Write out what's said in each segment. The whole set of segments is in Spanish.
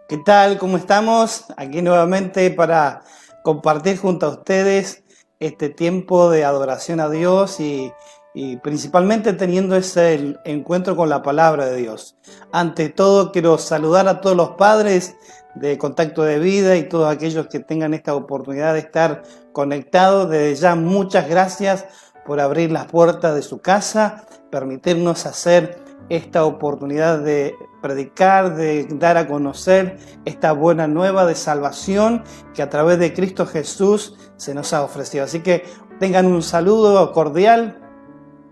¿Qué tal? ¿Cómo estamos? Aquí nuevamente para compartir junto a ustedes este tiempo de adoración a Dios y principalmente teniendo ese encuentro con la palabra de Dios. Ante todo, quiero saludar a todos los padres de Contacto de Vida y todos aquellos que tengan esta oportunidad de estar conectados. Desde ya, muchas gracias por abrir las puertas de su casa, permitirnos hacer esta oportunidad de predicar, de dar a conocer esta buena nueva de salvación que a través de Cristo Jesús se nos ha ofrecido. Así que tengan un saludo cordial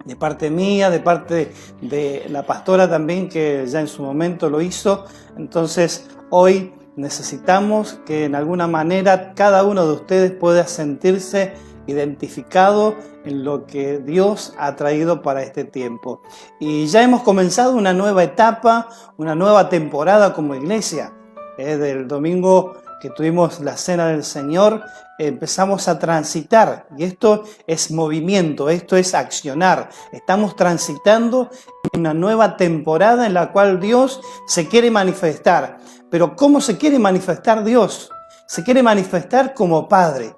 de parte mía, de parte de la pastora también, que ya en su momento lo hizo. Entonces hoy necesitamos que en alguna manera cada uno de ustedes pueda sentirse identificado en lo que Dios ha traído para este tiempo. Y ya hemos comenzado una nueva etapa, una nueva temporada como iglesia. Del domingo que tuvimos la Cena del Señor, empezamos a transitar. Y esto es movimiento, esto es accionar. Estamos transitando una nueva temporada en la cual Dios se quiere manifestar. Pero ¿cómo se quiere manifestar Dios? Se quiere manifestar como Padre.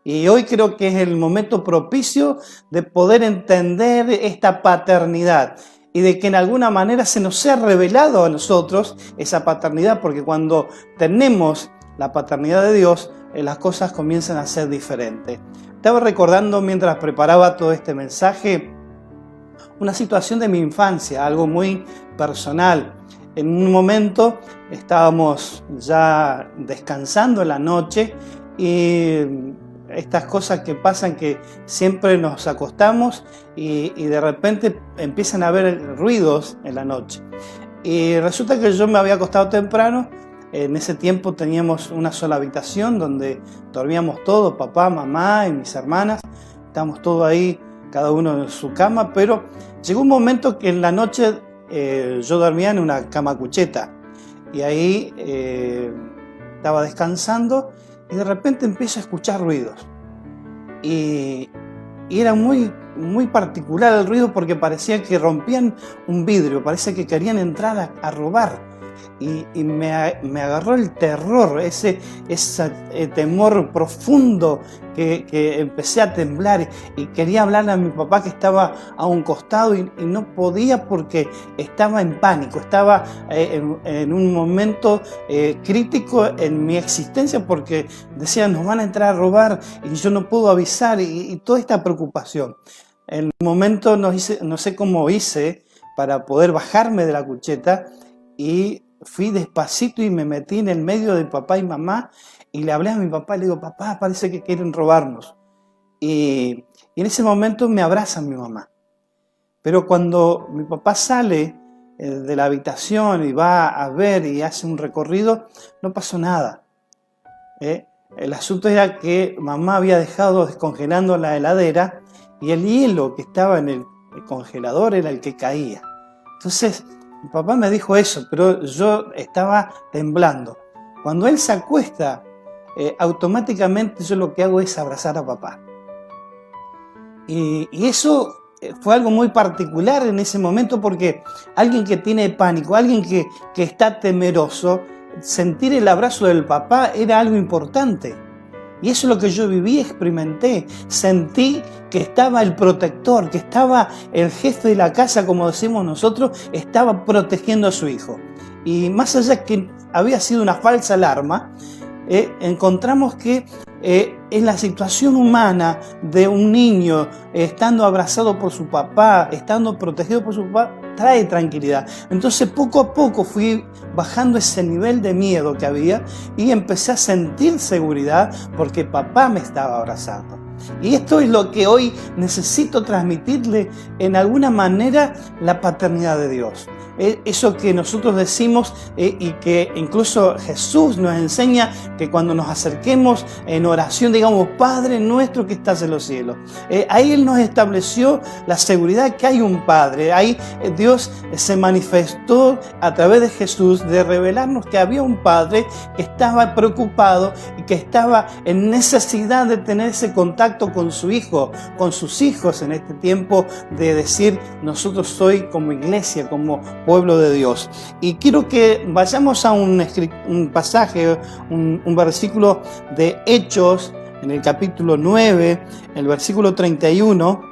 Y hoy creo que es el momento propicio de poder entender esta paternidad y de que en alguna manera se nos sea revelado a nosotros esa paternidad, porque cuando tenemos la paternidad de Dios, las cosas comienzan a ser diferentes. Estaba recordando mientras preparaba todo este mensaje una situación de mi infancia, algo muy personal. En un momento estábamos ya descansando en la noche y estas cosas que pasan, que siempre nos acostamos y de repente empiezan a haber ruidos en la noche. Y resulta que yo me había acostado temprano. En ese tiempo teníamos una sola habitación donde dormíamos todos, papá, mamá y mis hermanas. Estábamos todos ahí, cada uno en su cama, pero llegó un momento que en la noche yo dormía en una cama cucheta y ahí estaba descansando. Y de repente empiezo a escuchar ruidos. Y era muy particular el ruido, porque parecía que rompían un vidrio, parecía que querían entrar a robar. Y me agarró el terror, ese temor profundo que empecé a temblar y quería hablarle a mi papá, que estaba a un costado y no podía porque estaba en pánico, estaba en un momento crítico en mi existencia, porque decía, nos van a entrar a robar y yo no puedo avisar y toda esta preocupación. En un momento no sé cómo hice para poder bajarme de la cucheta y fui despacito y me metí en el medio de papá y mamá y le hablé a mi papá y le digo, papá, parece que quieren robarnos. Y en ese momento me abraza mi mamá. Pero cuando mi papá sale de la habitación y va a ver y hace un recorrido, no pasó nada. El asunto era que mamá había dejado descongelando la heladera y el hielo que estaba en el congelador era el que caía. Entonces, mi papá me dijo eso, pero yo estaba temblando. Cuando él se acuesta, automáticamente yo lo que hago es abrazar a papá. Y eso fue algo muy particular en ese momento, porque alguien que tiene pánico, alguien que está temeroso, sentir el abrazo del papá era algo importante. Y eso es lo que yo viví, experimenté. Sentí que estaba el protector, que estaba el jefe de la casa, como decimos nosotros, estaba protegiendo a su hijo. Y más allá que había sido una falsa alarma, encontramos que en la situación humana de un niño estando abrazado por su papá, estando protegido por su papá, trae tranquilidad. Entonces poco a poco fui bajando ese nivel de miedo que había y empecé a sentir seguridad porque papá me estaba abrazando. Y esto es lo que hoy necesito transmitirle, en alguna manera, la paternidad de Dios. Eso que nosotros decimos y que incluso Jesús nos enseña, que cuando nos acerquemos en oración digamos, Padre nuestro que estás en los cielos. Ahí Él nos estableció la seguridad que hay un Padre. Ahí Dios se manifestó a través de Jesús, de revelarnos que había un Padre que estaba preocupado y que estaba en necesidad de tener ese contacto contacto con su hijo, con sus hijos en este tiempo de decir, nosotros soy como iglesia, como pueblo de Dios. Y quiero que vayamos a un pasaje, un versículo de Hechos, en el capítulo 9, el versículo 31.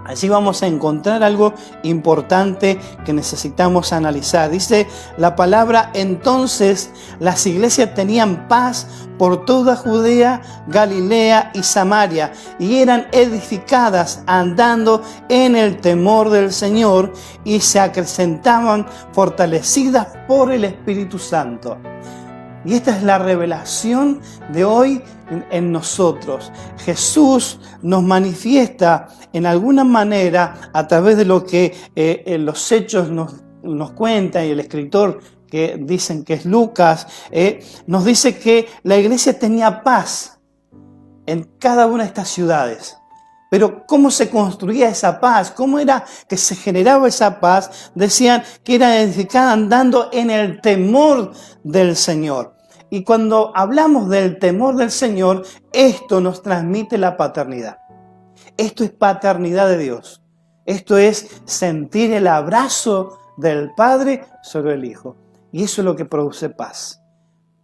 Allí vamos a encontrar algo importante que necesitamos analizar. Dice la palabra: entonces las iglesias tenían paz por toda Judea, Galilea y Samaria, y eran edificadas andando en el temor del Señor, y se acrecentaban fortalecidas por el Espíritu Santo. Y esta es la revelación de hoy en nosotros. Jesús nos manifiesta en alguna manera a través de lo que los hechos nos cuentan, y el escritor, que dicen que es Lucas, nos dice que la iglesia tenía paz en cada una de estas ciudades. Pero ¿cómo se construía esa paz? ¿Cómo era que se generaba esa paz? Decían que era edificada andando en el temor del Señor. Y cuando hablamos del temor del Señor, esto nos transmite la paternidad. Esto es paternidad de Dios. Esto es sentir el abrazo del Padre sobre el Hijo. Y eso es lo que produce paz.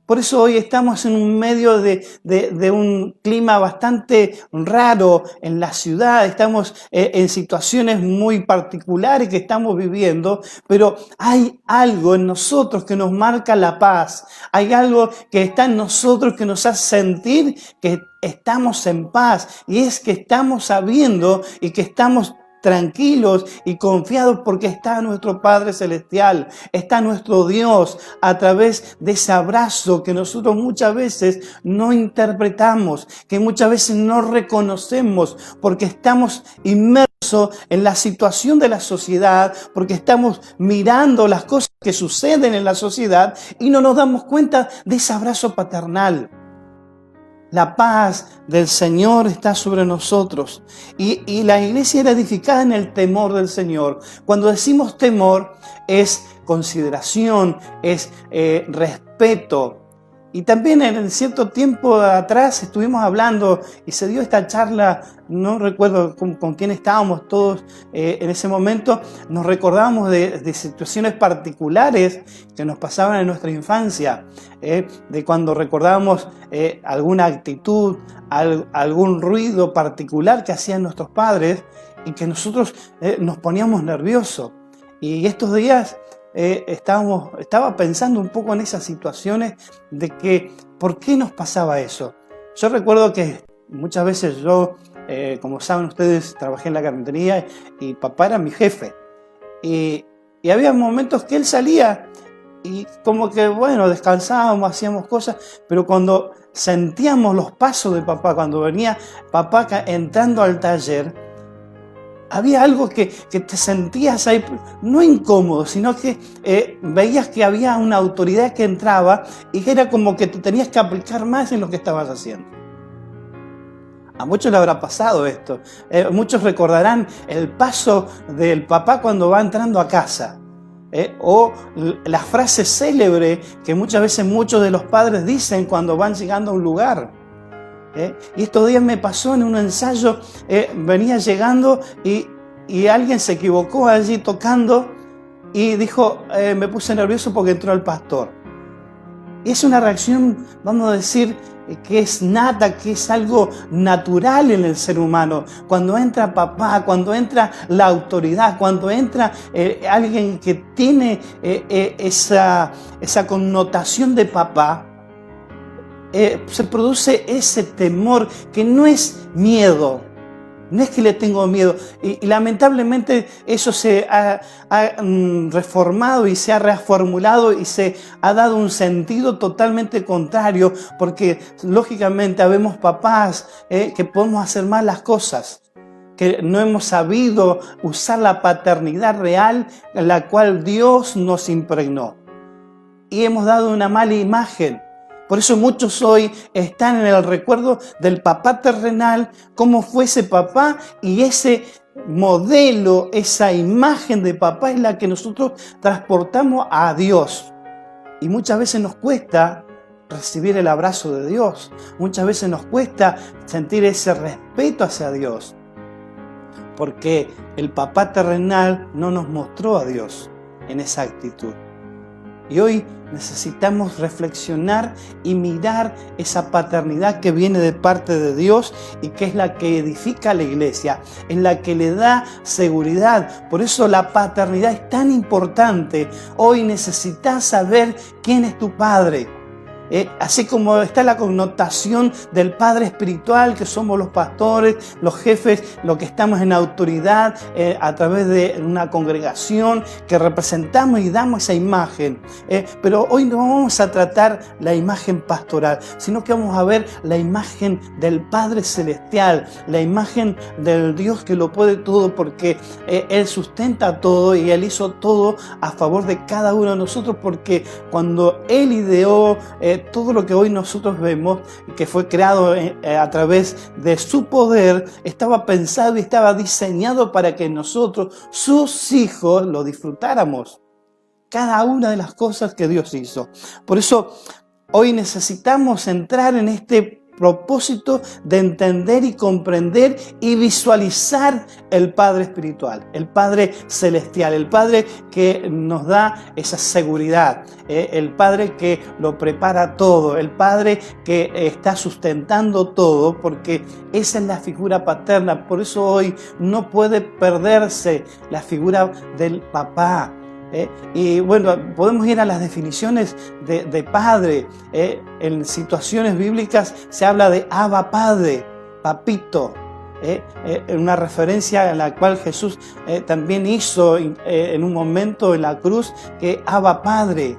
Por eso hoy estamos en un medio de un clima bastante raro en la ciudad. Estamos en situaciones muy particulares que estamos viviendo, pero hay algo en nosotros que nos marca la paz. Hay algo que está en nosotros que nos hace sentir que estamos en paz. Y es que estamos sabiendo y que estamos tranquilos y confiados porque está nuestro Padre Celestial, está nuestro Dios a través de ese abrazo que nosotros muchas veces no interpretamos, que muchas veces no reconocemos porque estamos inmersos en la situación de la sociedad, porque estamos mirando las cosas que suceden en la sociedad y no nos damos cuenta de ese abrazo paternal. La paz del Señor está sobre nosotros y la iglesia era edificada en el temor del Señor. Cuando decimos temor es consideración, es respeto. Y también en cierto tiempo atrás estuvimos hablando y se dio esta charla, no recuerdo con quién estábamos todos en ese momento, nos recordábamos de situaciones particulares que nos pasaban en nuestra infancia, de cuando recordábamos alguna actitud, algún ruido particular que hacían nuestros padres y que nosotros nos poníamos nerviosos. Y estos días estaba pensando un poco en esas situaciones de que ¿por qué nos pasaba eso? Yo recuerdo que muchas veces yo, como saben ustedes, trabajé en la carpintería y papá era mi jefe. Y había momentos que él salía y como que, bueno, descansábamos, hacíamos cosas, pero cuando sentíamos los pasos de papá, cuando venía papá entrando al taller, había algo que te sentías ahí, no incómodo, sino que veías que había una autoridad que entraba y que era como que te tenías que aplicar más en lo que estabas haciendo. A muchos le habrá pasado esto. Muchos recordarán el paso del papá cuando va entrando a casa. O la frase célebre que muchas veces muchos de los padres dicen cuando van llegando a un lugar. Y estos días me pasó en un ensayo, venía llegando y alguien se equivocó allí tocando y dijo, me puse nervioso porque entró el pastor. Y es una reacción, vamos a decir, que es nata, que es algo natural en el ser humano. Cuando entra papá, cuando entra la autoridad, cuando entra alguien que tiene esa connotación de papá, se produce ese temor que no es miedo, no es que le tengo miedo. Y lamentablemente eso se ha reformado y se ha reformulado y se ha dado un sentido totalmente contrario, porque lógicamente habemos papás que podemos hacer mal las cosas, que no hemos sabido usar la paternidad real en la cual Dios nos impregnó. Y hemos dado una mala imagen. Por eso muchos hoy están en el recuerdo del papá terrenal, cómo fue ese papá, y ese modelo, esa imagen de papá es la que nosotros transportamos a Dios. Y muchas veces nos cuesta recibir el abrazo de Dios. Muchas veces nos cuesta sentir ese respeto hacia Dios, porque el papá terrenal no nos mostró a Dios en esa actitud. Y hoy necesitamos reflexionar y mirar esa paternidad que viene de parte de Dios y que es la que edifica a la iglesia, es la que le da seguridad. Por eso la paternidad es tan importante. Hoy necesitas saber quién es tu padre. Así como está la connotación del padre espiritual, que somos los pastores, los jefes, los que estamos en autoridad a través de una congregación, que representamos y damos esa imagen. Pero hoy no vamos a tratar la imagen pastoral, sino que vamos a ver la imagen del Padre Celestial, la imagen del Dios que lo puede todo, porque Él sustenta todo y Él hizo todo a favor de cada uno de nosotros, porque cuando Él ideó todo lo que hoy nosotros vemos, que fue creado a través de su poder, estaba pensado y estaba diseñado para que nosotros, sus hijos, lo disfrutáramos. Cada una de las cosas que Dios hizo. Por eso hoy necesitamos entrar en este propósito de entender y comprender y visualizar el Padre espiritual, el Padre celestial, el Padre que nos da esa seguridad, el Padre que lo prepara todo, el Padre que está sustentando todo, porque esa es la figura paterna. Por eso hoy no puede perderse la figura del papá. Y bueno, podemos ir a las definiciones de padre. En situaciones bíblicas se habla de Abba Padre, papito. Una referencia en la cual Jesús también hizo en un momento en la cruz, que Abba Padre.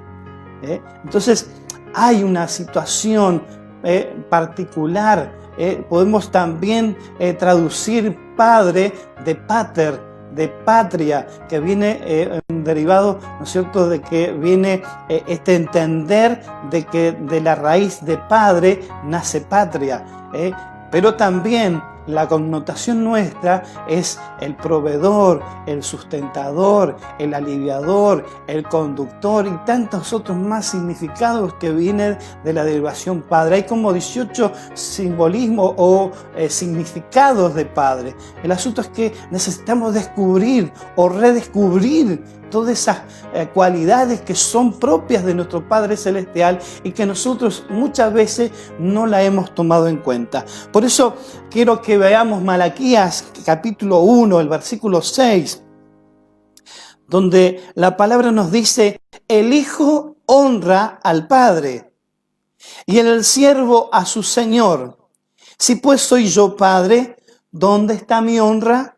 Entonces hay una situación particular. Podemos también traducir padre de pater, de patria, que viene derivado, ¿no es cierto?, de que viene este entender de que de la raíz de padre nace patria, pero también la connotación nuestra es el proveedor, el sustentador, el aliviador, el conductor y tantos otros más significados que vienen de la derivación padre. Hay como 18 simbolismos o significados de padre. El asunto es que necesitamos descubrir o redescubrir todas esas cualidades que son propias de nuestro Padre Celestial y que nosotros muchas veces no la hemos tomado en cuenta. Por eso quiero que veamos Malaquías capítulo 1, el versículo 6, donde la palabra nos dice: el hijo honra al padre y el siervo a su señor. Si pues soy yo padre, ¿dónde está mi honra?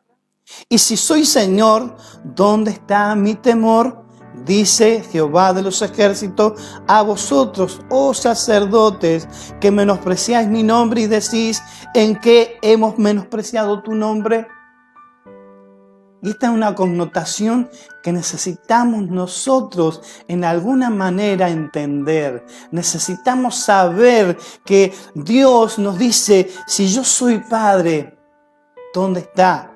Y si soy Señor, ¿dónde está mi temor? Dice Jehová de los ejércitos: a vosotros, oh sacerdotes, que menospreciáis mi nombre y decís: ¿en qué hemos menospreciado tu nombre? Y esta es una connotación que necesitamos nosotros en alguna manera entender. Necesitamos saber que Dios nos dice: si yo soy padre, ¿dónde está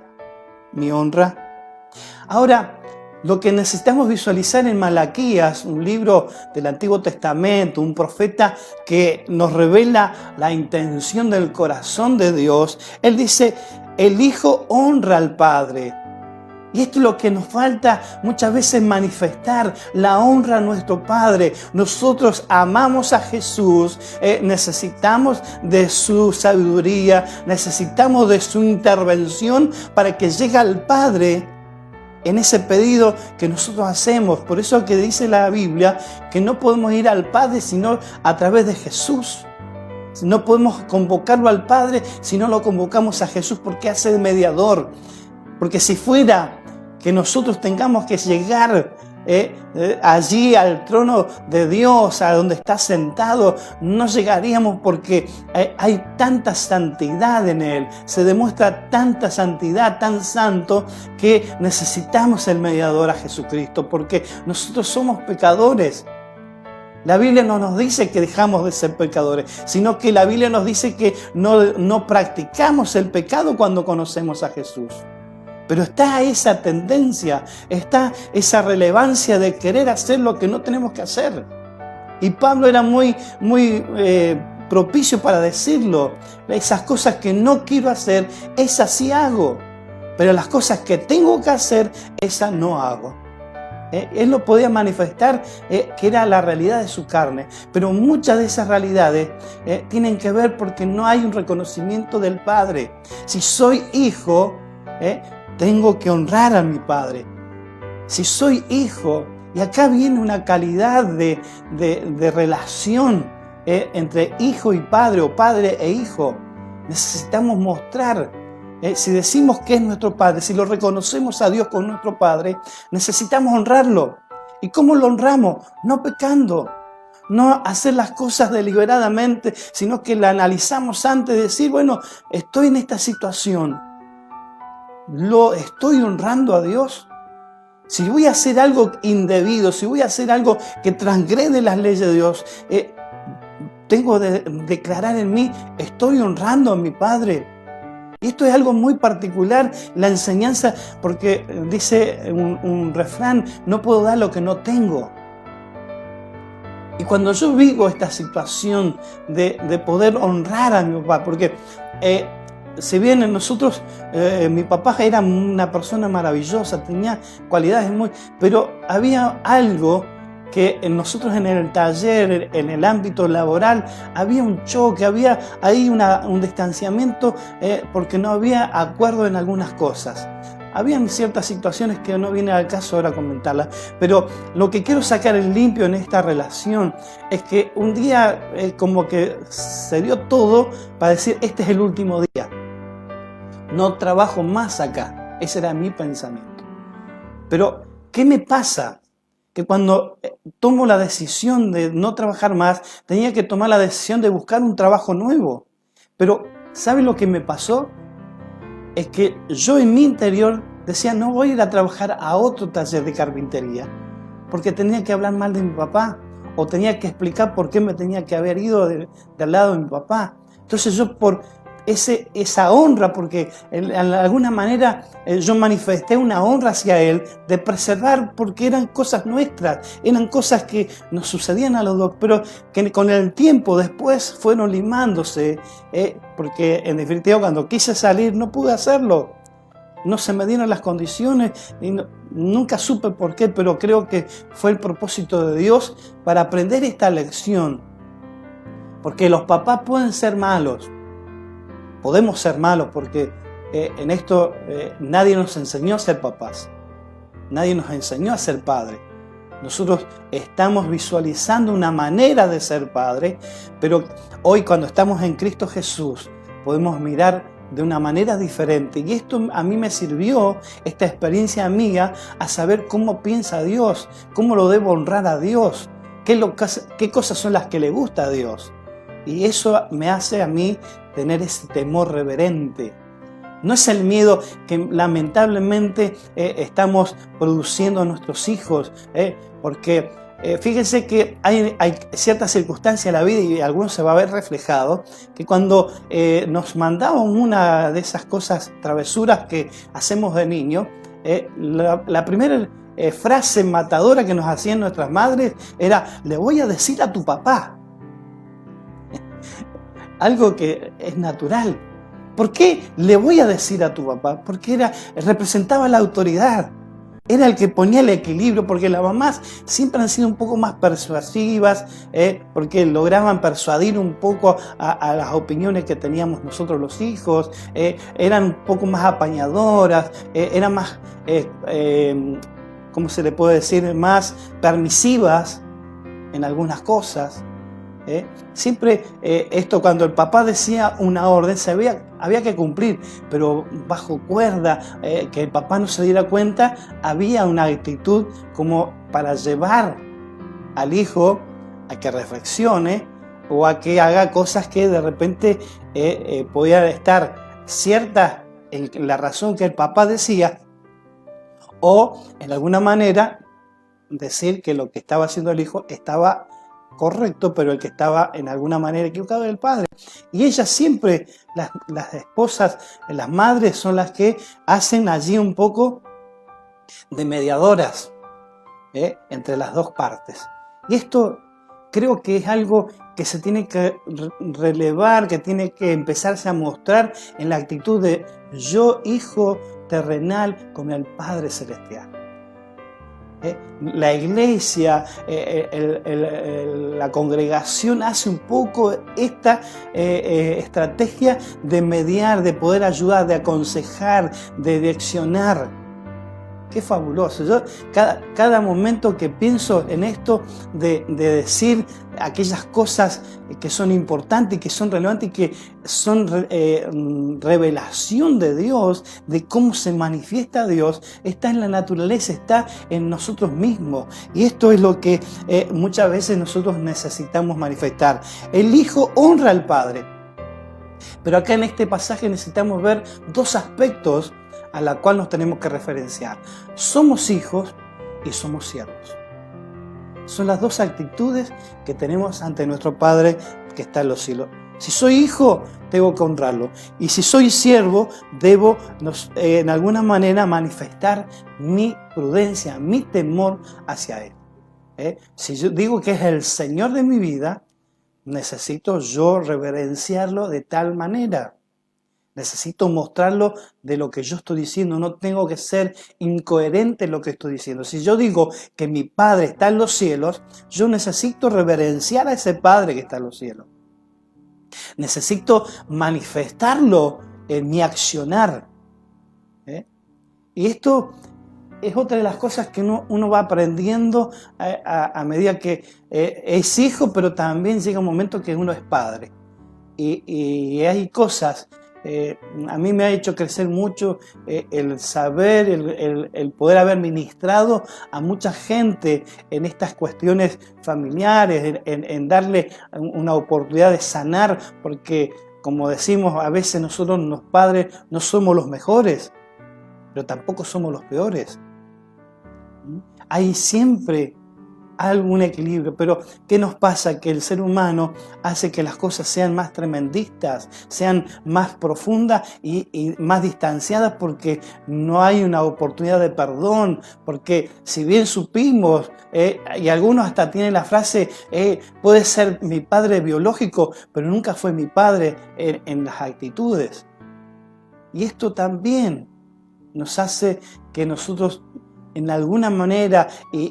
mi honra? Ahora, lo que necesitamos visualizar en Malaquías, un libro del Antiguo Testamento, un profeta que nos revela la intención del corazón de Dios, él dice: el hijo honra al padre. Y esto es lo que nos falta muchas veces manifestar, la honra a nuestro Padre. Nosotros amamos a Jesús, necesitamos de su sabiduría, necesitamos de su intervención para que llegue al Padre en ese pedido que nosotros hacemos. Por eso que dice la Biblia que no podemos ir al Padre sino a través de Jesús. No podemos convocarlo al Padre si no lo convocamos a Jesús, porque hace de mediador. Porque si fuera que nosotros tengamos que llegar allí al trono de Dios, a donde está sentado, no llegaríamos, porque hay tanta santidad en Él, se demuestra tanta santidad, tan santo, que necesitamos el mediador a Jesucristo, porque nosotros somos pecadores. La Biblia no nos dice que dejamos de ser pecadores, sino que la Biblia nos dice que no practicamos el pecado cuando conocemos a Jesús. Pero está esa tendencia, está esa relevancia de querer hacer lo que no tenemos que hacer. Y Pablo era muy propicio para decirlo. Esas cosas que no quiero hacer, esas sí hago. Pero las cosas que tengo que hacer, esas no hago. Él lo podía manifestar que era la realidad de su carne. Pero muchas de esas realidades tienen que ver porque no hay un reconocimiento del Padre. Si soy hijo, tengo que honrar a mi Padre. Si soy hijo, y acá viene una calidad de relación entre hijo y padre o padre e hijo. Necesitamos mostrar, si decimos que es nuestro Padre, si lo reconocemos a Dios como nuestro Padre, necesitamos honrarlo. ¿Y cómo lo honramos? No pecando, no hacer las cosas deliberadamente, sino que la analizamos antes de decir, bueno, estoy en esta situación, ¿lo estoy honrando a Dios? Si voy a hacer algo indebido, si voy a hacer algo que transgrede las leyes de Dios, tengo que declarar en mí, estoy honrando a mi Padre. Y esto es algo muy particular, la enseñanza, porque dice un refrán, no puedo dar lo que no tengo. Y cuando yo vivo esta situación de poder honrar a mi papá, porque si bien nosotros, mi papá era una persona maravillosa, tenía cualidades pero había algo que nosotros en el taller, en el ámbito laboral, había un choque, había ahí un distanciamiento porque no había acuerdo en algunas cosas. Habían ciertas situaciones que no viene al caso ahora comentarlas, pero lo que quiero sacar en limpio en esta relación es que un día como que se dio todo para decir, este es el último día. No trabajo más acá. Ese era mi pensamiento. Pero, ¿qué me pasa? Que cuando tomo la decisión de no trabajar más, tenía que tomar la decisión de buscar un trabajo nuevo. Pero, ¿sabe lo que me pasó? Es que yo en mi interior decía, no voy a ir a trabajar a otro taller de carpintería, porque tenía que hablar mal de mi papá, o tenía que explicar por qué me tenía que haber ido del lado de mi papá. Entonces yo por esa honra, porque en alguna manera yo manifesté una honra hacia él de preservar, porque eran cosas nuestras, eran cosas que nos sucedían a los dos, pero que con el tiempo después fueron limándose, porque en definitiva cuando quise salir no pude hacerlo, no se me dieron las condiciones y nunca supe por qué, pero creo que fue el propósito de Dios para aprender esta lección, porque los papás pueden ser malos. Podemos ser malos porque en esto nadie nos enseñó a ser papás. Nadie nos enseñó a ser padres. Nosotros estamos visualizando una manera de ser padre, pero hoy cuando estamos en Cristo Jesús podemos mirar de una manera diferente. Y esto a mí me sirvió, esta experiencia mía, a saber cómo piensa Dios, cómo lo debo honrar a Dios, qué cosas son las que le gusta a Dios. Y eso me hace a mí tener ese temor reverente. No es el miedo que lamentablemente estamos produciendo a nuestros hijos, porque fíjense que hay ciertas circunstancias en la vida, y algunos se va a ver reflejado, que cuando nos mandaban una de esas cosas, travesuras que hacemos de niño, la primera frase matadora que nos hacían nuestras madres era, le voy a decir a tu papá. Algo que es natural. ¿Por qué le voy a decir a tu papá? Porque representaba la autoridad. Era el que ponía el equilibrio, porque las mamás siempre han sido un poco más persuasivas, porque lograban persuadir un poco a las opiniones que teníamos nosotros los hijos, eran un poco más apañadoras, eran más, ¿cómo se le puede decir? Más permisivas en algunas cosas. Siempre esto, cuando el papá decía una orden, había que cumplir, pero bajo cuerda, que el papá no se diera cuenta, había una actitud como para llevar al hijo a que reflexione o a que haga cosas que de repente podía estar ciertas en la razón que el papá decía, o en alguna manera decir que lo que estaba haciendo el hijo estaba correcto, pero el que estaba en alguna manera equivocado era el padre. Y ellas siempre, las esposas, las madres, son las que hacen allí un poco de mediadoras entre las dos partes. Y esto creo que es algo que se tiene que relevar, que tiene que empezarse a mostrar en la actitud de yo, hijo terrenal, con el Padre Celestial. La iglesia, la congregación hace un poco esta estrategia de mediar, de poder ayudar, de aconsejar, de direccionar. Qué fabuloso. Yo cada momento que pienso en esto de decir aquellas cosas que son importantes, que son relevantes y que son revelación de Dios, de cómo se manifiesta Dios, está en la naturaleza, está en nosotros mismos. Y esto es lo que muchas veces nosotros necesitamos manifestar. El Hijo honra al Padre. Pero acá en este pasaje necesitamos ver dos aspectos a la cual nos tenemos que referenciar. Somos hijos y somos siervos. Son las dos actitudes que tenemos ante nuestro Padre que está en los cielos. Si soy hijo, tengo que honrarlo. Y si soy siervo, debo en alguna manera manifestar mi prudencia, mi temor hacia Él. Si yo digo que es el Señor de mi vida, necesito yo reverenciarlo de tal manera. Necesito mostrarlo de lo que yo estoy diciendo. No tengo que ser incoherente en lo que estoy diciendo. Si yo digo que mi Padre está en los cielos, yo necesito reverenciar a ese Padre que está en los cielos. Necesito manifestarlo en mi accionar. Y esto es otra de las cosas que uno va aprendiendo a medida que es hijo, pero también llega un momento que uno es padre. Y hay cosas... a mí me ha hecho crecer mucho el saber, el poder haber ministrado a mucha gente en estas cuestiones familiares, en darle una oportunidad de sanar, porque como decimos, a veces nosotros los padres no somos los mejores, pero tampoco somos los peores. Hay siempre algún equilibrio, pero ¿qué nos pasa? Que el ser humano hace que las cosas sean más tremendistas, sean más profundas y más distanciadas, porque no hay una oportunidad de perdón, porque si bien supimos, y algunos hasta tienen la frase, puede ser mi padre biológico, pero nunca fue mi padre en las actitudes. Y esto también nos hace que nosotros en alguna manera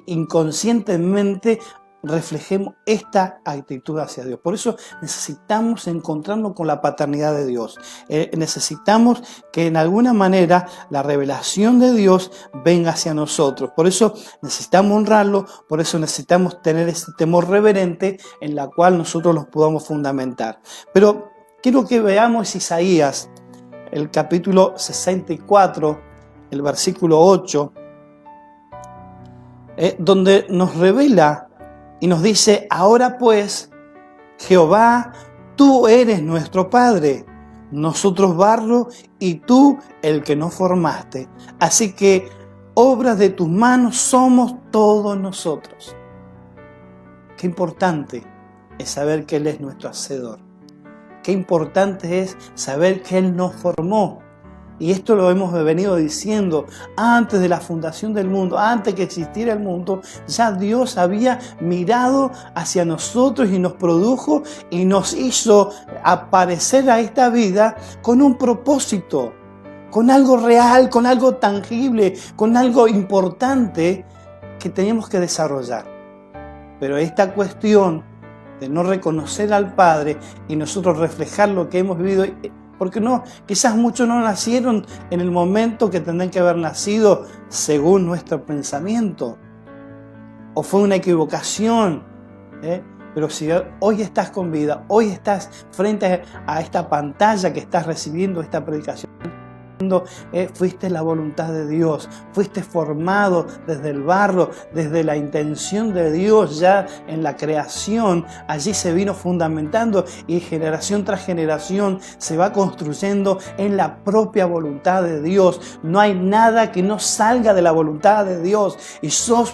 inconscientemente reflejemos esta actitud hacia Dios. Por eso necesitamos encontrarnos con la paternidad de Dios. Necesitamos que en alguna manera la revelación de Dios venga hacia nosotros. Por eso necesitamos honrarlo, por eso necesitamos tener ese temor reverente en la cual nosotros los podamos fundamentar. Pero quiero que veamos Isaías, el capítulo 64, el versículo 8, donde nos revela y nos dice: ahora pues, Jehová, tú eres nuestro Padre, nosotros barro y tú el que nos formaste. Así que obras de tus manos somos todos nosotros. Qué importante es saber que Él es nuestro hacedor. Qué importante es saber que Él nos formó. Y esto lo hemos venido diciendo antes de la fundación del mundo, antes que existiera el mundo. Ya Dios había mirado hacia nosotros y nos produjo y nos hizo aparecer a esta vida con un propósito, con algo real, con algo tangible, con algo importante que teníamos que desarrollar. Pero esta cuestión de no reconocer al Padre y nosotros reflejar lo que hemos vivido, porque no, quizás muchos no nacieron en el momento que tendrían que haber nacido según nuestro pensamiento, o fue una equivocación, pero si hoy estás con vida, hoy estás frente a esta pantalla que estás recibiendo esta predicación, fuiste la voluntad de Dios, fuiste formado desde el barro, desde la intención de Dios ya en la creación. Allí se vino fundamentando y generación tras generación se va construyendo en la propia voluntad de Dios. No hay nada que no salga de la voluntad de Dios, y sos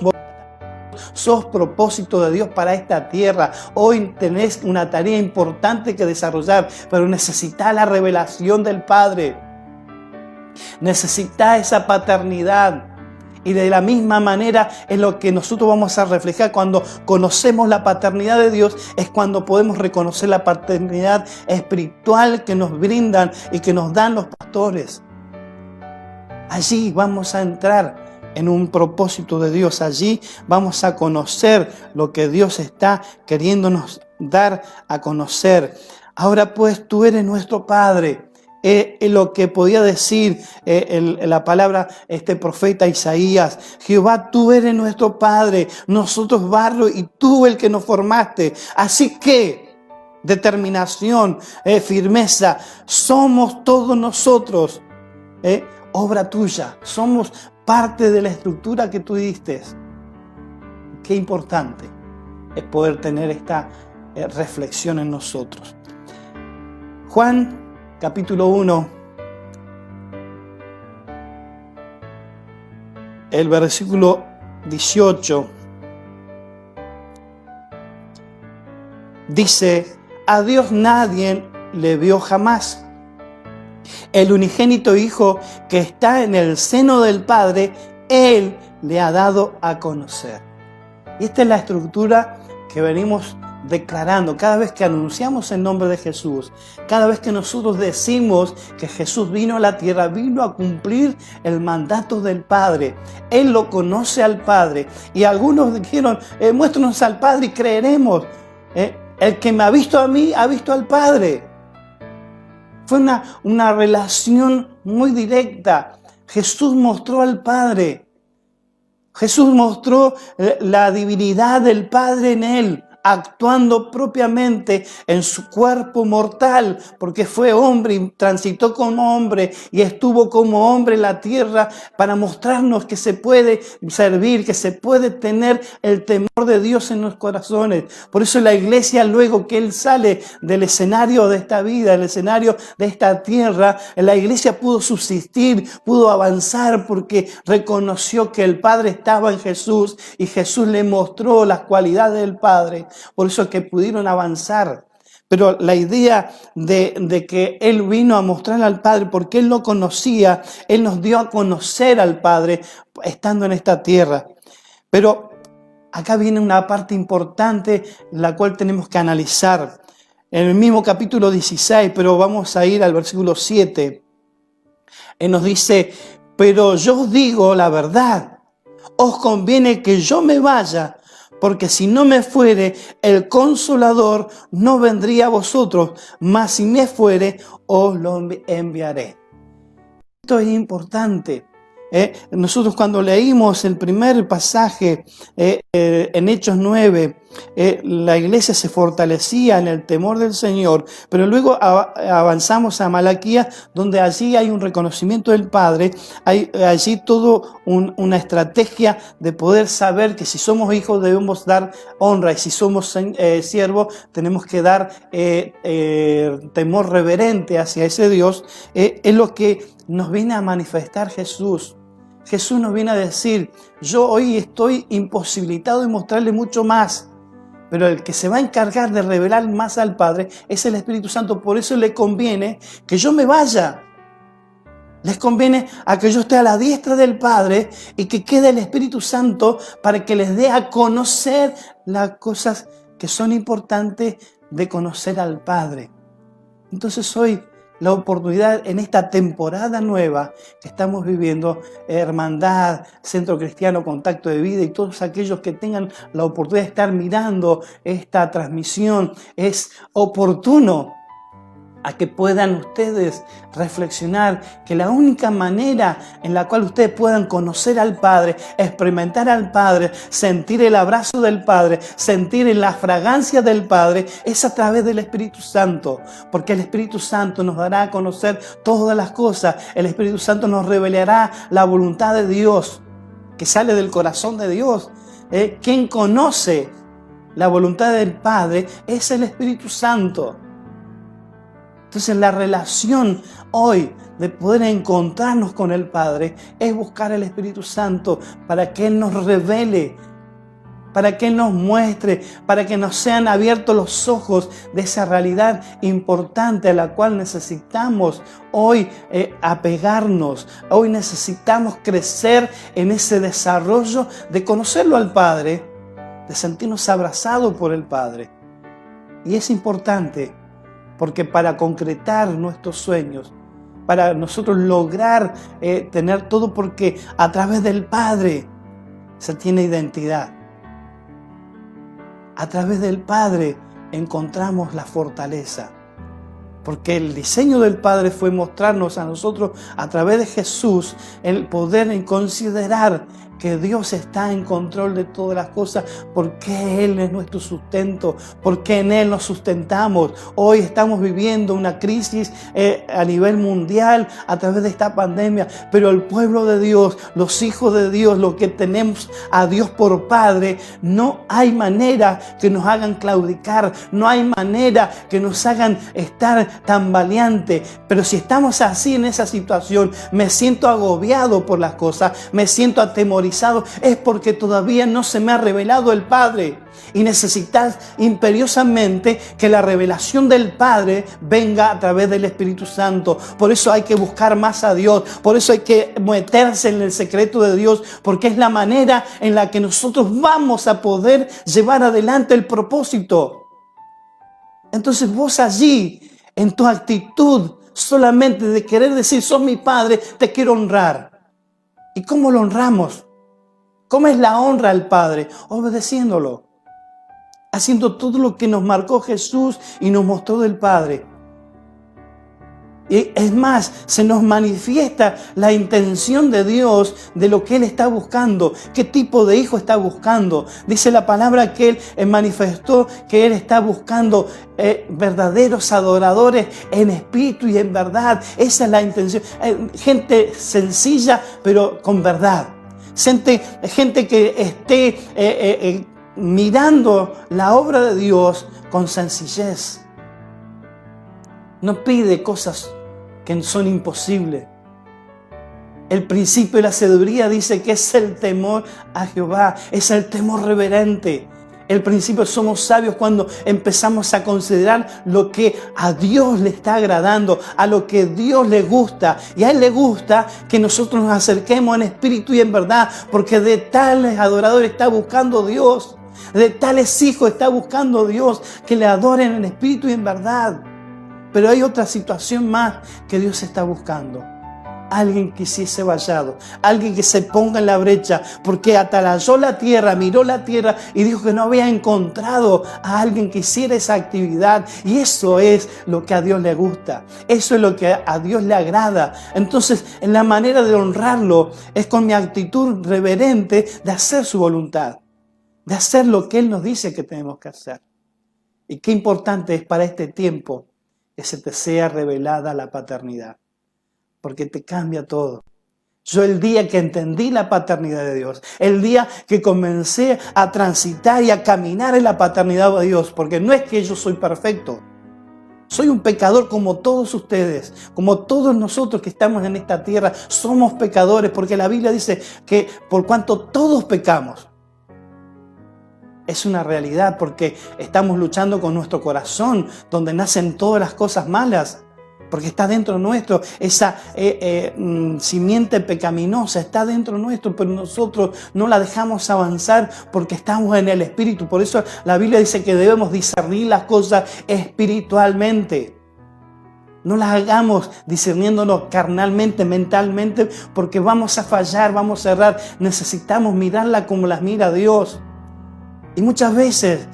propósito de Dios para esta tierra. Hoy tenés una tarea importante que desarrollar, pero necesitas la revelación del Padre. Necesita esa paternidad. Y de la misma manera es lo que nosotros vamos a reflejar cuando conocemos la paternidad de Dios, es cuando podemos reconocer la paternidad espiritual que nos brindan y que nos dan los pastores. Allí vamos a entrar en un propósito de Dios. Allí vamos a conocer lo que Dios está queriéndonos dar a conocer. Ahora pues tú eres nuestro Padre. Lo que podía decir la palabra este profeta Isaías: Jehová, tú eres nuestro Padre, nosotros barro y tú el que nos formaste. Así que determinación, firmeza, somos todos nosotros obra tuya, somos parte de la estructura que tú diste. Qué importante es poder tener esta reflexión en nosotros. Juan capítulo 1, el versículo 18, dice: a Dios nadie le vio jamás. El unigénito Hijo que está en el seno del Padre, Él le ha dado a conocer. Y esta es la estructura que venimos declarando cada vez que anunciamos el nombre de Jesús, cada vez que nosotros decimos que Jesús vino a la tierra, vino a cumplir el mandato del Padre. Él lo conoce al Padre. Y algunos dijeron: muéstranos al Padre y creeremos. El que me ha visto a mí, ha visto al Padre. Fue una relación muy directa. Jesús mostró al Padre. Jesús mostró la divinidad del Padre en Él, actuando propiamente en su cuerpo mortal, porque fue hombre y transitó como hombre y estuvo como hombre en la tierra para mostrarnos que se puede servir, que se puede tener el temor de Dios en los corazones. Por eso la iglesia, luego que Él sale del escenario de esta vida, el escenario de esta tierra, la iglesia pudo subsistir, pudo avanzar, porque reconoció que el Padre estaba en Jesús y Jesús le mostró las cualidades del Padre. Por eso es que pudieron avanzar. Pero la idea de que Él vino a mostrar al Padre, porque Él lo conocía, Él nos dio a conocer al Padre estando en esta tierra. Pero acá viene una parte importante, la cual tenemos que analizar. En el mismo capítulo 16, pero vamos a ir al versículo 7. Él nos dice: pero yo os digo la verdad, os conviene que yo me vaya, porque si no me fuere, el Consolador no vendría a vosotros, mas si me fuere, os lo enviaré. Esto es importante. Nosotros cuando leímos el primer pasaje en Hechos 9, la iglesia se fortalecía en el temor del Señor, pero luego avanzamos a Malaquías, donde allí hay un reconocimiento del Padre, hay allí todo una estrategia de poder saber que si somos hijos debemos dar honra, y si somos siervos tenemos que dar temor reverente hacia ese Dios. Es lo que nos viene a manifestar Jesús. Jesús nos viene a decir: yo hoy estoy imposibilitado de mostrarle mucho más, pero el que se va a encargar de revelar más al Padre es el Espíritu Santo. Por eso le conviene que yo me vaya. Les conviene a que yo esté a la diestra del Padre y que quede el Espíritu Santo para que les dé a conocer las cosas que son importantes de conocer al Padre. Entonces hoy la oportunidad en esta temporada nueva que estamos viviendo, Hermandad, Centro Cristiano, Contacto de Vida y todos aquellos que tengan la oportunidad de estar mirando esta transmisión, es oportuno a que puedan ustedes reflexionar que la única manera en la cual ustedes puedan conocer al Padre, experimentar al Padre, sentir el abrazo del Padre, sentir la fragancia del Padre, es a través del Espíritu Santo, porque el Espíritu Santo nos dará a conocer todas las cosas. El Espíritu Santo nos revelará la voluntad de Dios que sale del corazón de Dios. Quien conoce la voluntad del Padre es el Espíritu Santo. Entonces la relación hoy de poder encontrarnos con el Padre es buscar el Espíritu Santo para que Él nos revele para que Él nos muestre, para que nos sean abiertos los ojos de esa realidad importante a la cual necesitamos hoy apegarnos. Hoy necesitamos crecer en ese desarrollo de conocerlo al Padre, de sentirnos abrazados por el Padre. Y es importante porque para concretar nuestros sueños, para nosotros lograr tener todo, porque a través del Padre se tiene identidad. A través del Padre encontramos la fortaleza. Porque el diseño del Padre fue mostrarnos a nosotros a través de Jesús el poder en considerar que Dios está en control de todas las cosas, porque Él es nuestro sustento, porque en Él nos sustentamos. Hoy estamos viviendo una crisis a nivel mundial a través de esta pandemia, pero el pueblo de Dios, los hijos de Dios, los que tenemos a Dios por Padre, no hay manera que nos hagan claudicar, no hay manera que nos hagan estar tambaleantes. Pero si estamos así en esa situación, me siento agobiado por las cosas, me siento atemorizado, es porque todavía no se me ha revelado el Padre. Y necesitas imperiosamente que la revelación del Padre venga a través del Espíritu Santo. Por eso hay que buscar más a Dios. Por eso hay que meterse en el secreto de Dios. Porque es la manera en la que nosotros vamos a poder llevar adelante el propósito. Entonces vos allí, en tu actitud solamente de querer decir, sos mi Padre, te quiero honrar. ¿Y cómo lo honramos? ¿Cómo es la honra al Padre? Obedeciéndolo. Haciendo todo lo que nos marcó Jesús y nos mostró del Padre. Y es más, se nos manifiesta la intención de Dios de lo que Él está buscando. ¿Qué tipo de hijo está buscando? Dice la palabra que Él manifestó que Él está buscando verdaderos adoradores en espíritu y en verdad. Esa es la intención. Gente sencilla, pero con verdad. Gente que esté mirando la obra de Dios con sencillez. No pide cosas que son imposibles. El principio de la sabiduría dice que es el temor a Jehová, es el temor reverente. El principio, somos sabios cuando empezamos a considerar lo que a Dios le está agradando, a lo que Dios le gusta. Y a Él le gusta que nosotros nos acerquemos en espíritu y en verdad, porque de tales adoradores está buscando Dios. De tales hijos está buscando Dios, que le adoren en espíritu y en verdad. Pero hay otra situación más que Dios está buscando. Alguien que hiciese vallado, alguien que se ponga en la brecha, porque atalayó la tierra, miró la tierra y dijo que no había encontrado a alguien que hiciera esa actividad. Y eso es lo que a Dios le gusta, eso es lo que a Dios le agrada. Entonces, en la manera de honrarlo es con mi actitud reverente de hacer su voluntad, de hacer lo que Él nos dice que tenemos que hacer. Y qué importante es para este tiempo que se te sea revelada la paternidad, porque te cambia todo. Yo el día que entendí la paternidad de Dios, el día que comencé a transitar y a caminar en la paternidad de Dios, porque no es que yo soy perfecto, soy un pecador como todos ustedes, como todos nosotros que estamos en esta tierra, somos pecadores, porque la Biblia dice que por cuanto todos pecamos, es una realidad, porque estamos luchando con nuestro corazón, donde nacen todas las cosas malas, porque está dentro nuestro, esa simiente pecaminosa está dentro nuestro, pero nosotros no la dejamos avanzar porque estamos en el Espíritu. Por eso la Biblia dice que debemos discernir las cosas espiritualmente. No las hagamos discerniéndonos carnalmente, mentalmente, porque vamos a fallar, vamos a errar. Necesitamos mirarla como las mira Dios. Y muchas veces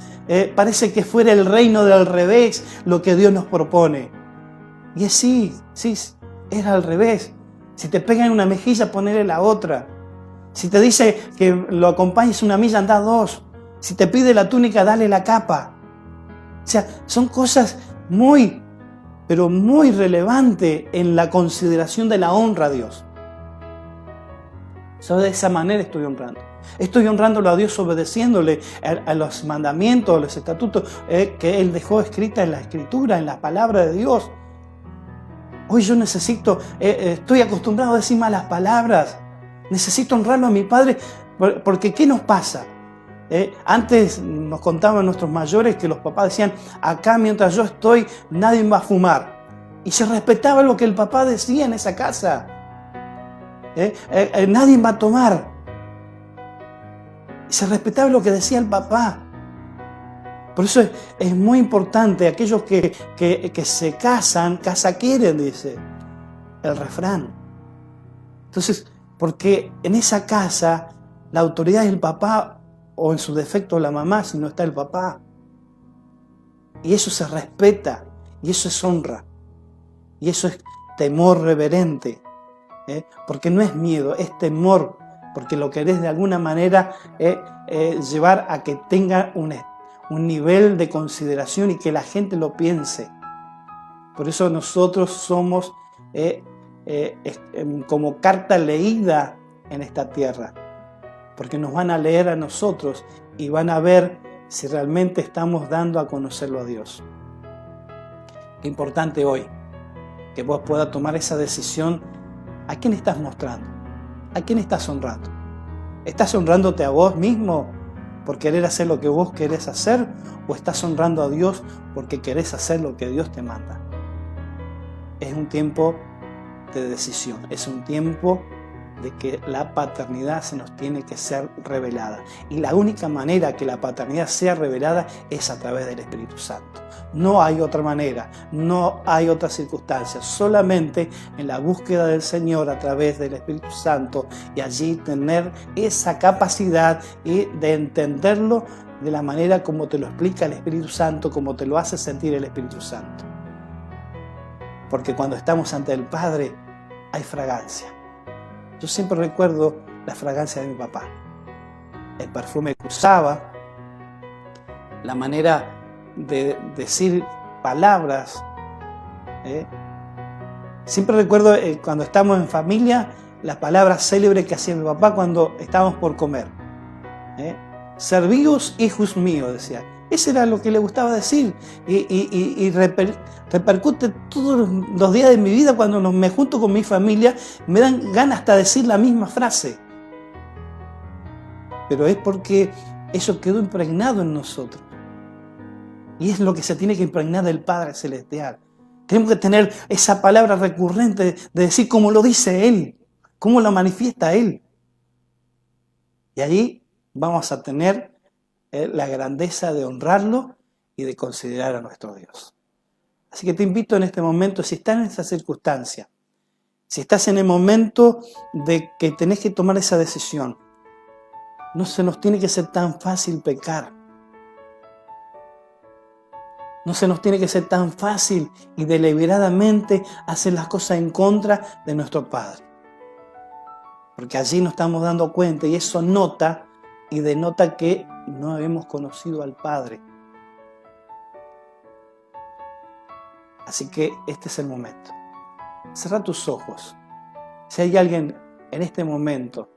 parece que fuera el reino del revés lo que Dios nos propone. Y es sí, es al revés. Si te pegan una mejilla, ponele la otra. Si te dice que lo acompañes una milla, anda dos. Si te pide la túnica, dale la capa. O sea, son cosas pero muy relevantes en la consideración de la honra a Dios. So, de esa manera estoy honrando. Estoy honrándolo a Dios obedeciéndole a los mandamientos, a los estatutos que Él dejó escrita en la Escritura, en la palabra de Dios. Hoy yo estoy acostumbrado a decir malas palabras. Necesito honrarlo a mi Padre, porque ¿qué nos pasa? Antes nos contaban nuestros mayores que los papás decían, acá mientras yo estoy, nadie va a fumar. Y se respetaba lo que el papá decía en esa casa. Nadie va a tomar. Y se respetaba lo que decía el papá. Por eso es muy importante, aquellos que se casan, casa quieren, dice el refrán. Entonces, porque en esa casa la autoridad es el papá, o en su defecto la mamá, si no está el papá. Y eso se respeta, y eso es honra, y eso es temor reverente, porque no es miedo, es temor, porque lo querés de alguna manera llevar a que tenga un nivel de consideración y que la gente lo piense. Por eso nosotros somos como carta leída en esta tierra, porque nos van a leer a nosotros y van a ver si realmente estamos dando a conocerlo a Dios. Qué importante hoy que vos puedas tomar esa decisión. ¿A quién estás mostrando? ¿A quién estás honrando? ¿Estás honrándote a vos mismo por querer hacer lo que vos querés hacer? ¿O estás honrando a Dios porque querés hacer lo que Dios te manda? Es un tiempo de decisión, es un tiempo de que la paternidad se nos tiene que ser revelada. Y la única manera que la paternidad sea revelada es a través del Espíritu Santo. No hay otra manera, no hay otra circunstancia, solamente en la búsqueda del Señor a través del Espíritu Santo, y allí tener esa capacidad y de entenderlo de la manera como te lo explica el Espíritu Santo, como te lo hace sentir el Espíritu Santo. Porque cuando estamos ante el Padre hay fragancia. Yo siempre recuerdo la fragancia de mi papá, el perfume que usaba, la manera de decir palabras. Siempre recuerdo cuando estamos en familia, las palabras célebres que hacía mi papá cuando estábamos por comer. Servíos, hijos míos, decía. Ese era lo que le gustaba decir y repercute todos los días de mi vida cuando me junto con mi familia, me dan ganas hasta de decir la misma frase. Pero es porque eso quedó impregnado en nosotros. Y es lo que se tiene que impregnar del Padre Celestial. Tenemos que tener esa palabra recurrente de decir cómo lo dice Él, cómo lo manifiesta Él. Y allí vamos a tener la grandeza de honrarlo y de considerar a nuestro Dios. Así que te invito en este momento, si estás en esa circunstancia, si estás en el momento de que tenés que tomar esa decisión, no se nos tiene que ser tan fácil pecar. No se nos tiene que ser tan fácil y deliberadamente hacer las cosas en contra de nuestro Padre. Porque allí nos estamos dando cuenta y eso nota y denota que no hemos conocido al Padre. Así que este es el momento. Cerra tus ojos. Si hay alguien en este momento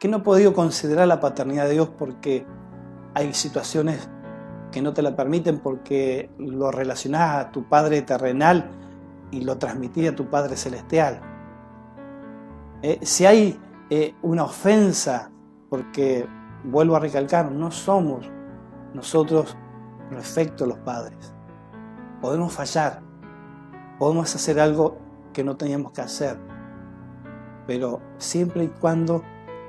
que no ha podido considerar la paternidad de Dios porque hay situaciones que no te la permiten porque lo relacionás a tu Padre terrenal y lo transmitís a tu Padre celestial. Si hay una ofensa, porque vuelvo a recalcar, no somos nosotros perfectos los padres. Podemos fallar, podemos hacer algo que no teníamos que hacer, pero siempre y cuando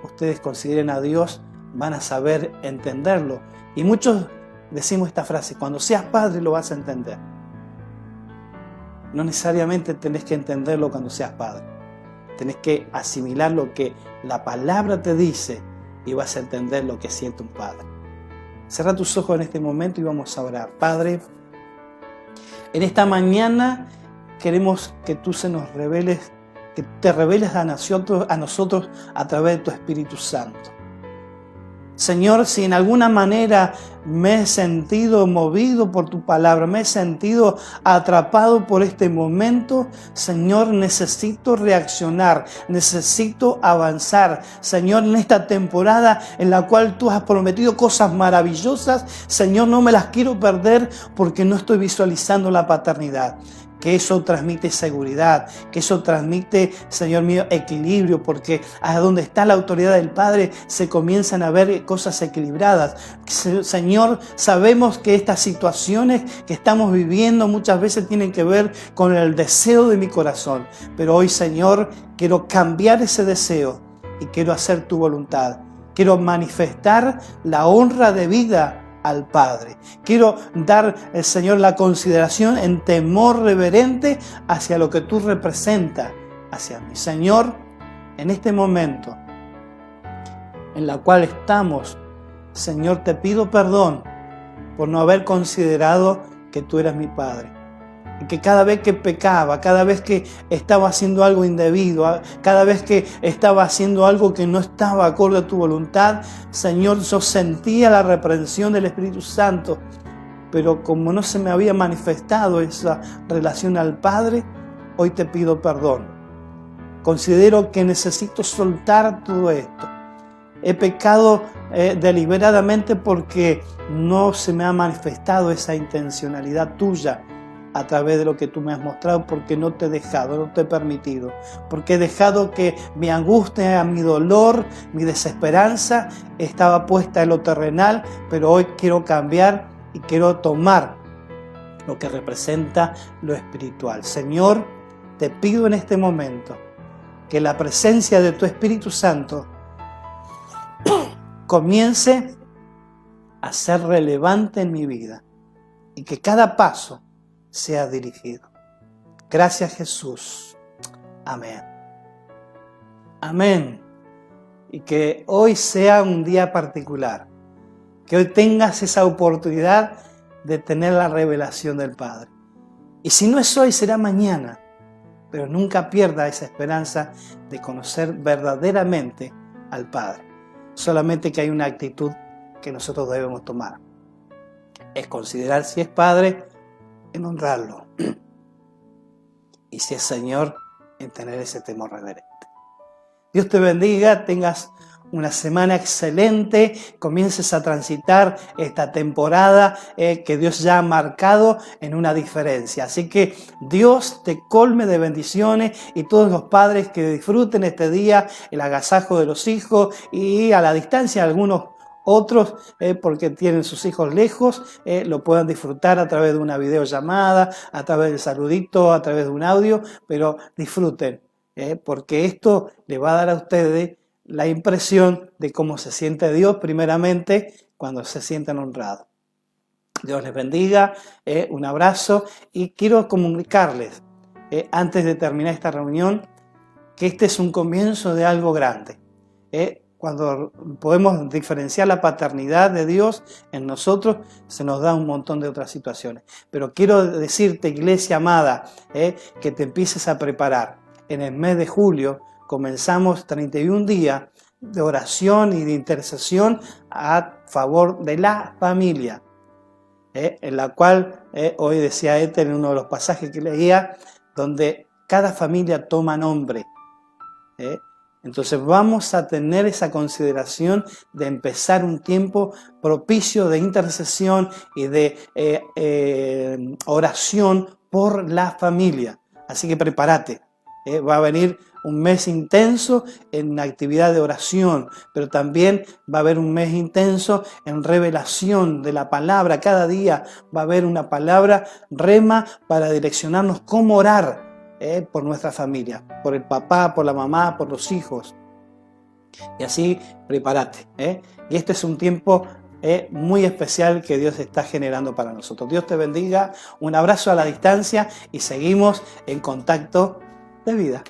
ustedes consideren a Dios, van a saber entenderlo. Y muchos decimos esta frase, cuando seas padre lo vas a entender. No necesariamente tenés que entenderlo cuando seas padre. Tenés que asimilar lo que la palabra te dice y vas a entender lo que siente un padre. Cerra tus ojos en este momento y vamos a orar. Padre, en esta mañana queremos que tú se nos reveles, que te reveles a nosotros a través de tu Espíritu Santo. Señor, si en alguna manera me he sentido movido por tu palabra, me he sentido atrapado por este momento, Señor, necesito reaccionar, necesito avanzar. Señor, en esta temporada en la cual tú has prometido cosas maravillosas, Señor, no me las quiero perder porque no estoy visualizando la paternidad. que eso transmite seguridad, que eso transmite, Señor mío, equilibrio, porque a donde está la autoridad del Padre se comienzan a ver cosas equilibradas. Señor, sabemos que estas situaciones que estamos viviendo muchas veces tienen que ver con el deseo de mi corazón, pero hoy, Señor, quiero cambiar ese deseo y quiero hacer tu voluntad. Quiero manifestar la honra de vida al Padre. Quiero dar, Señor, la consideración en temor reverente hacia lo que tú representas hacia mí. Señor, en este momento en la cual estamos, Señor, te pido perdón por no haber considerado que tú eras mi Padre. Y que cada vez que pecaba, cada vez que estaba haciendo algo indebido, cada vez que estaba haciendo algo que no estaba acorde a tu voluntad, Señor, yo sentía la reprensión del Espíritu Santo. Pero como no se me había manifestado esa relación al Padre, hoy te pido perdón. Considero que necesito soltar todo esto. He pecado deliberadamente porque no se me ha manifestado esa intencionalidad tuya a través de lo que tú me has mostrado, porque no te he dejado, no te he permitido, porque he dejado que mi angustia, mi dolor, mi desesperanza estaba puesta en lo terrenal, pero hoy quiero cambiar y quiero tomar lo que representa lo espiritual. Señor, te pido en este momento que la presencia de tu Espíritu Santo comience a ser relevante en mi vida y que cada paso sea dirigido. Gracias, Jesús. Amén. Amén. Y que hoy sea un día particular. Que hoy tengas esa oportunidad de tener la revelación del Padre. Y si no es hoy, será mañana. Pero nunca pierda esa esperanza de conocer verdaderamente al Padre. Solamente que hay una actitud que nosotros debemos tomar. Es considerar si es Padre, en honrarlo. Y si es Señor, en tener ese temor reverente. Dios te bendiga, tengas una semana excelente, comiences a transitar esta temporada que Dios ya ha marcado en una diferencia. Así que Dios te colme de bendiciones y todos los padres que disfruten este día, el agasajo de los hijos y a la distancia algunos otros, porque tienen sus hijos lejos, lo puedan disfrutar a través de una videollamada, a través del saludito, a través de un audio, pero disfruten, porque esto le va a dar a ustedes la impresión de cómo se siente Dios primeramente cuando se sienten honrados. Dios les bendiga, un abrazo y quiero comunicarles, antes de terminar esta reunión, que este es un comienzo de algo grande. Cuando podemos diferenciar la paternidad de Dios en nosotros, se nos da un montón de otras situaciones. Pero quiero decirte, iglesia amada, que te empieces a preparar. En el mes de julio comenzamos 31 días de oración y de intercesión a favor de la familia, en la cual hoy decía Éter en uno de los pasajes que leía, donde cada familia toma nombre. Entonces vamos a tener esa consideración de empezar un tiempo propicio de intercesión y de oración por la familia. Así que prepárate. Va a venir un mes intenso en actividad de oración, pero también va a haber un mes intenso en revelación de la palabra. Cada día va a haber una palabra rema para direccionarnos cómo orar. Por nuestra familia, por el papá, por la mamá, por los hijos. Y así prepárate. Y este es un tiempo muy especial que Dios está generando para nosotros. Dios te bendiga, un abrazo a la distancia y seguimos en contacto de vida.